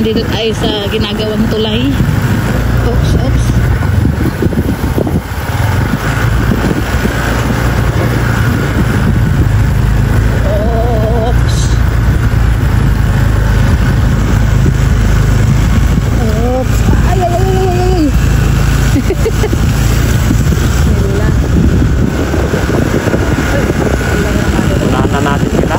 Nandito tayo sa ginagawang tulay. Oops, oops. Oops. Oops. Ay, ay, ay, ay, ay. Nila. Unahan na natin sila.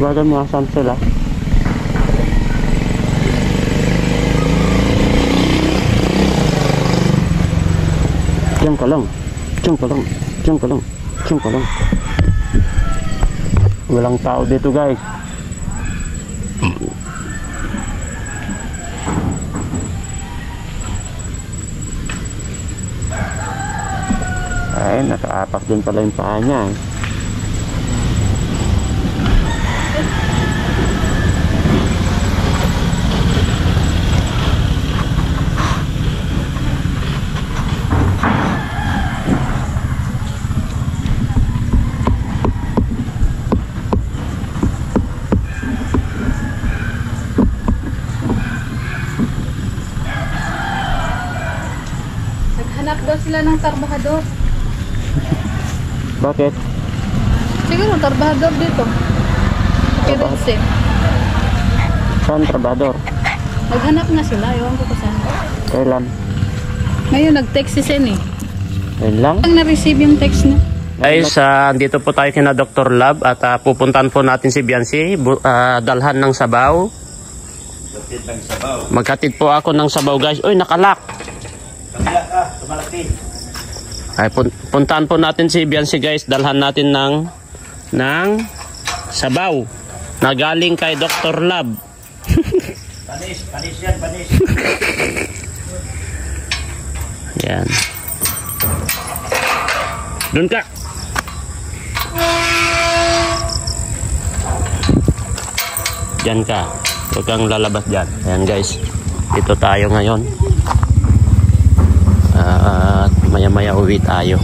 Bagan mo asan sila. Diyan ka lang. Diyan ka lang. Diyan ka lang. Diyan ka lang. Walang tao dito, guys. Ay, nakaapak din pala yung paa niya. daw sila ng trabahador. Bakit? Siguro trabahador dito. Kiritse. Saan trabador? Naghanap na sila, ewan ko kung saan. Kailan? Ngayon nag-text si Sen eh. Kailan lang? Ang na-receive yung text niya. Guys, andito po tayo kina Dr. Lab at pupuntahan po natin si Biancy, dalhan ng sabaw. Maghatid po ako ng sabaw guys. Uy, nakalak. Ay, puntahan po natin si Biancy guys, dalhan natin ng sabaw na galing kay Dr. Lab. Panis yan, panis. Yan. Doon ka. Diyan ka. Huwag kang lalabas dyan. Ayan guys. Dito tayo ngayon. At maya-maya uwi tayo.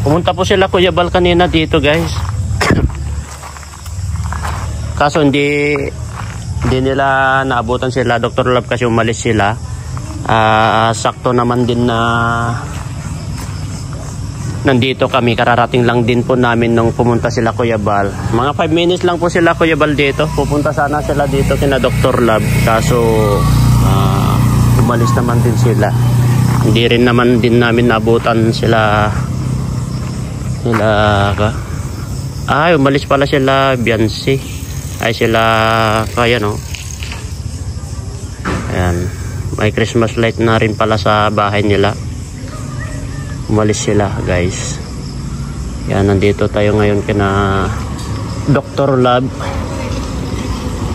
Pumunta po sila Kuya Bal kanina dito guys. Kaso hindi nila naabutan sila Dr. Lab kasi umalis sila. Sakto naman din na nandito kami, kararating lang din po namin nung pumunta sila Kuya Bal. Mga 5 minutes lang po sila Kuya Bal dito. Pupunta sana sila dito kina Dr. Lab kaso umalis naman din sila. Hindi rin naman din namin naabutan sila umalis pala sila Biancy. Ay sila kaya no. Ayan. May Christmas light na rin pala sa bahay nila. Umalis sila guys. Yan, nandito tayo ngayon kina Dr. Lab.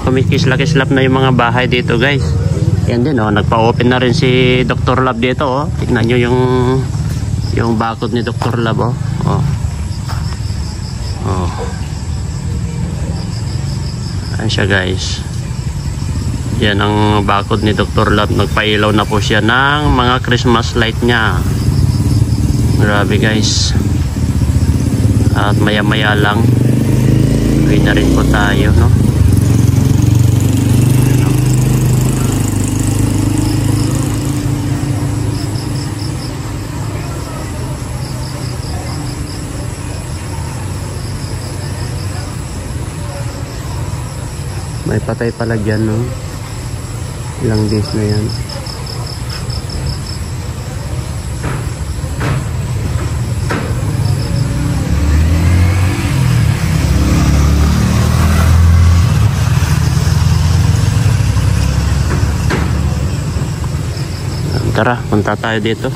Kumikislap-kislap na yung mga bahay dito guys. Yan din oh, nagpa-open na rin si Dr. Lab dito oh. Tignan nyo yung bakod ni Dr. Lab oh. Ayan siya guys. Yan ang bakod ni Dr. Lab. Nagpailaw na po siya ng mga Christmas light niya. Grabe guys. At maya maya lang uwi na rin po tayo no. May patay pala dyan no. Ilang days na yan. Tara, punta tayo dito.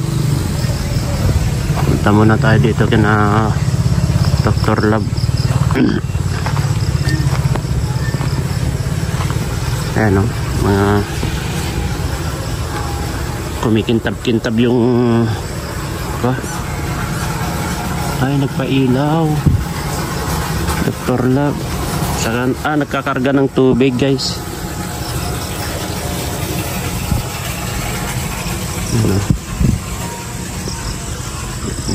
Punta muna tayo dito kina Dr. Lab. Ayan o, mga kumikintab-kintab yung ay nagpailaw Dr. Lab. Saka, nagkakarga ng tubig guys.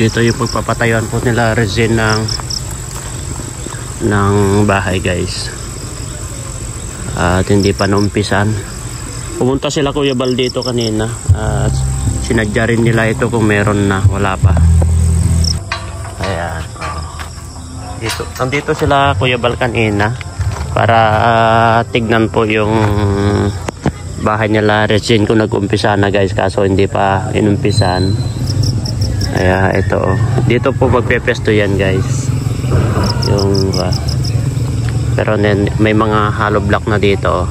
Dito yung pagpapatayuan po nila resin ng bahay guys. At hindi pa naumpisan. Pumunta sila Kuya Bal dito kanina at sinadya rin nila ito kung meron na, wala pa. Ayan. Dito, nandito sila Kuya Bal kanina para tignan po yung bahay nila resin kung nag-umpisa na guys, kaso hindi pa inumpisan. Kaya ito dito po magpepesto yan guys. Yung pero may mga hollow block na dito.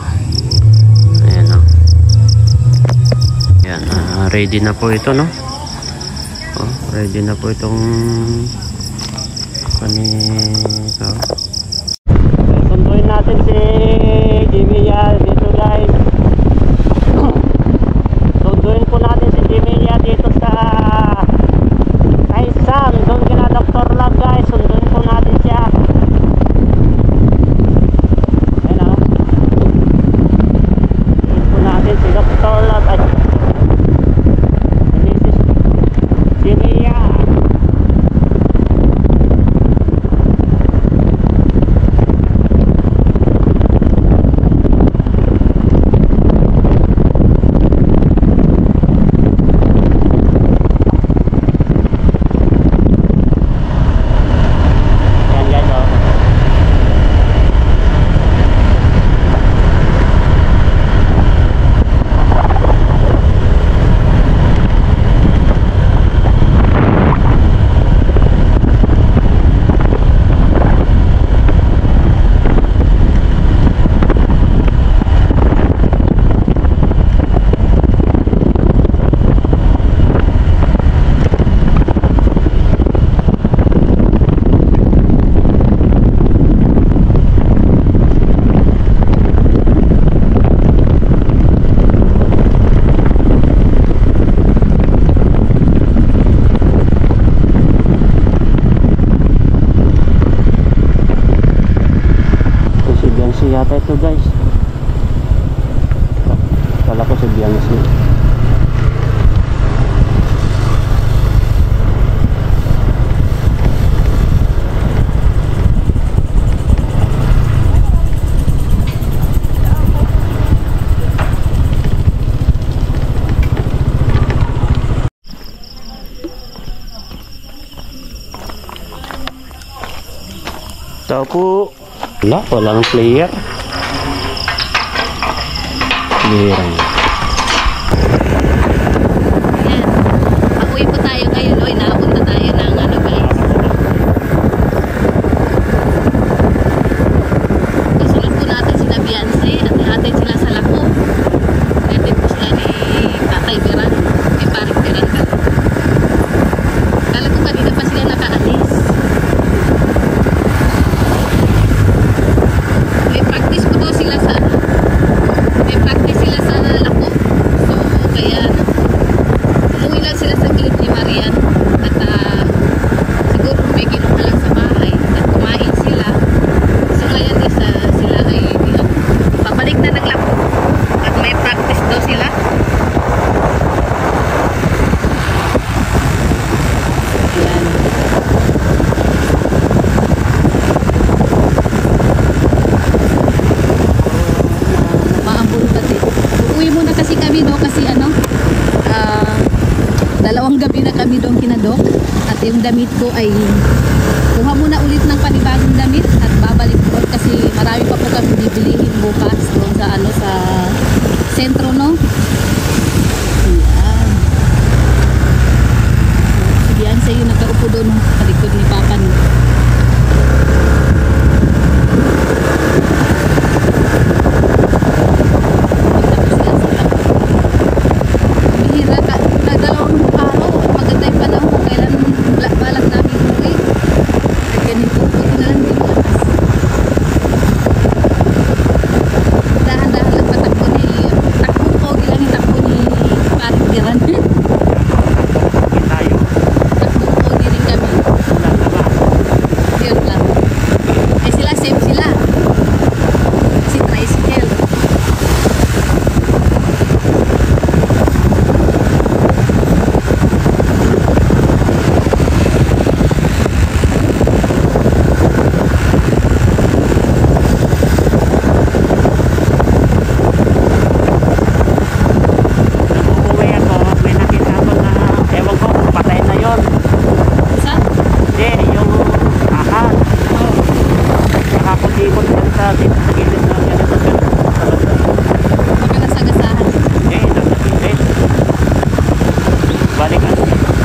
Ayan o. Ayan, ready na po ito no. Ready na po itong kanito. Sunduin natin si Jimmy dito guys. Sunduin po natin si Jimmy dito sa Kaisan. Doon kina Dr. Lab guys. Sunduin po natin siya. Si Dr. Lab at this is Jimmy. Biansi. Tao po. Wala, walang player. Ayan. Pauwi po tayo ngayon. Oy, nakapunta tayo ng ano guys. Kasunod po natin sila Biansi at ihatid sila sa Lako. Ihatid po sila ni Tatay Beran. Ni Paring Beran ka. Kala ko kanina pa sila nakaalis. May practice po daw sila sa Lako. So, kaya umuwi lang sila sa gilid ni Marian at siguro may kinuha lang sa bahay at kumain sila. So, ngayon sila ay babalik na ng Lako at may practice daw sila. Ayan. Maambul pati. Uwi muna kasi kami no kasi dalawang gabi na kami doon kinadok at yung damit ko ay kuha muna ulit ng panibagong damit at babalik doon kasi marami pa po kami bibilihin bukas doon sa sa sentro no. Ayan. Si Bianca yung nakaupo doon sa likod ni Papa niya.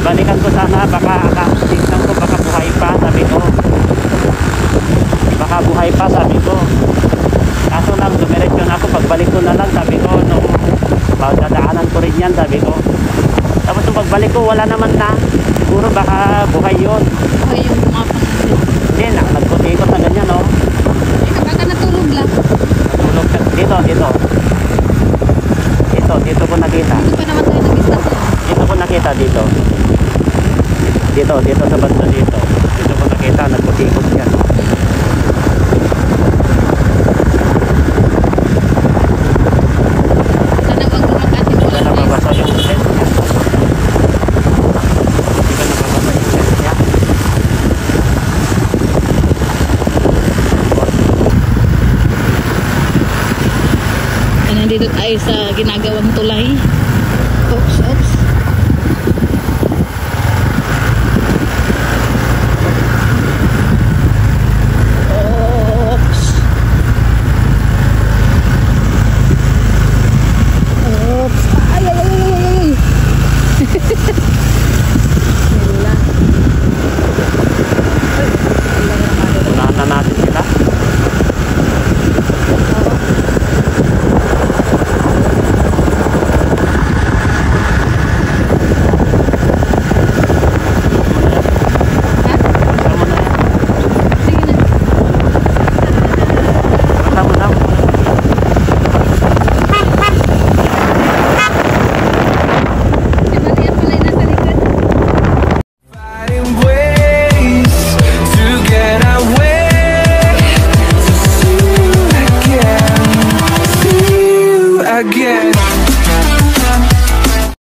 Balikan ko sana, baka tingnan ko, baka buhay pa, sabi ko. Baka buhay pa, sabi ko. Kaso lang, dumiretso na ako, pagbalik ko na lang, sabi ko, nung dadaanan ko rin yan, sabi ko. Tapos nung pagbalik ko, wala naman na. Siguro baka buhay yun. Buhay yung kumapang natin. Hindi, nagputikot na ganyan, no? Baka natulog lang. Natulog ka. Dito ko nakita. Dito pa naman tayo nag-stop. Dito ko nakita, dito sa banda dito ko nakita, nagputikot yan. Sana wag kumakatin mo Hindi ka nababasa yung lens niya. Nandito tayo sa ginagawang tulay. Oops.